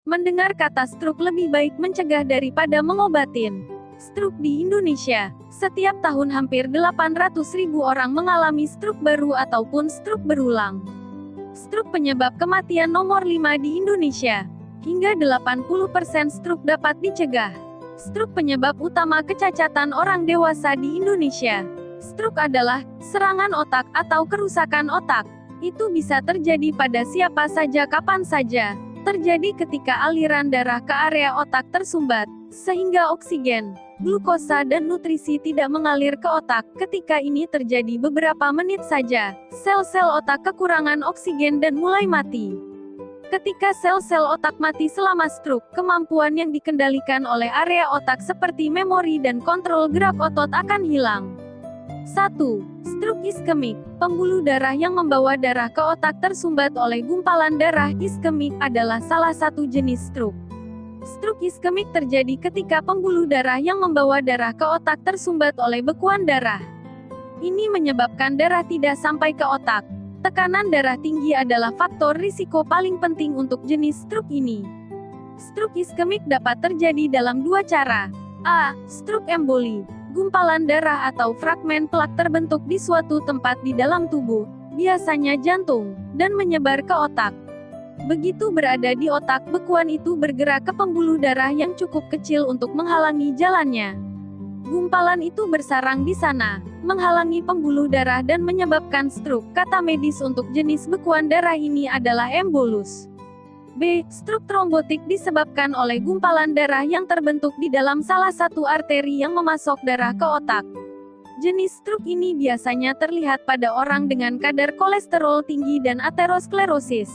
Mendengar kata stroke lebih baik mencegah daripada mengobatin. Stroke di Indonesia. Setiap tahun hampir 800.000 orang mengalami stroke baru ataupun stroke berulang. Stroke penyebab kematian nomor 5 di Indonesia. Hingga 80% stroke dapat dicegah. Stroke penyebab utama kecacatan orang dewasa di Indonesia. Stroke adalah serangan otak atau kerusakan otak. Itu bisa terjadi pada siapa saja kapan saja. Terjadi ketika aliran darah ke area otak tersumbat, sehingga oksigen, glukosa dan nutrisi tidak mengalir ke otak. Ketika ini terjadi beberapa menit saja, sel-sel otak kekurangan oksigen dan mulai mati. Ketika sel-sel otak mati selama stroke, kemampuan yang dikendalikan oleh area otak seperti memori dan kontrol gerak otot akan hilang. 1. Stroke iskemik. Pembuluh darah yang membawa darah ke otak tersumbat oleh gumpalan darah iskemik adalah salah satu jenis stroke. Stroke iskemik terjadi ketika pembuluh darah yang membawa darah ke otak tersumbat oleh bekuan darah. Ini menyebabkan darah tidak sampai ke otak. Tekanan darah tinggi adalah faktor risiko paling penting untuk jenis stroke ini. Stroke iskemik dapat terjadi dalam dua cara. A. Stroke emboli. Gumpalan darah atau fragmen plak terbentuk di suatu tempat di dalam tubuh, biasanya jantung, dan menyebar ke otak. Begitu berada di otak, bekuan itu bergerak ke pembuluh darah yang cukup kecil untuk menghalangi jalannya. Gumpalan itu bersarang di sana, menghalangi pembuluh darah dan menyebabkan stroke. Kata medis untuk jenis bekuan darah ini adalah embolus. B. Stroke trombotik disebabkan oleh gumpalan darah yang terbentuk di dalam salah satu arteri yang memasok darah ke otak. Jenis stroke ini biasanya terlihat pada orang dengan kadar kolesterol tinggi dan aterosklerosis.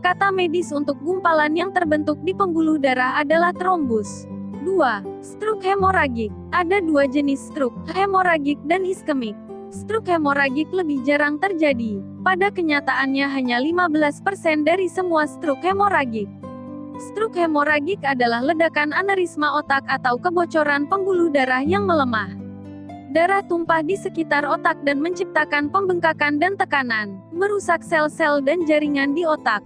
Kata medis untuk gumpalan yang terbentuk di pembuluh darah adalah trombus. 2. Stroke hemoragik. Ada dua jenis stroke, hemoragik dan iskemik. Stroke hemoragik lebih jarang terjadi. Pada kenyataannya hanya 15% dari semua stroke hemoragik. Stroke hemoragik adalah ledakan aneurisma otak atau kebocoran pembuluh darah yang melemah. Darah tumpah di sekitar otak dan menciptakan pembengkakan dan tekanan, merusak sel-sel dan jaringan di otak.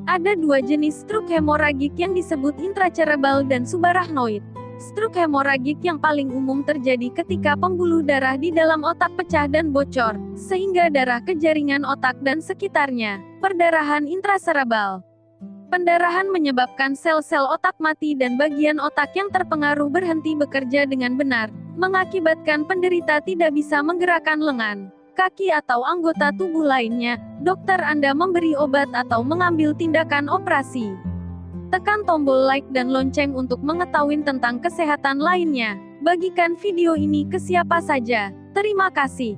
Ada dua jenis stroke hemoragik yang disebut intracerebral dan subarachnoid. Stroke hemoragik yang paling umum terjadi ketika pembuluh darah di dalam otak pecah dan bocor, sehingga darah ke jaringan otak dan sekitarnya. Perdarahan intraserebral. Pendarahan menyebabkan sel-sel otak mati dan bagian otak yang terpengaruh berhenti bekerja dengan benar, mengakibatkan penderita tidak bisa menggerakkan lengan, kaki atau anggota tubuh lainnya. Dokter Anda memberi obat atau mengambil tindakan operasi. Tekan tombol like dan lonceng untuk mengetahui tentang kesehatan lainnya. Bagikan video ini ke siapa saja. Terima kasih.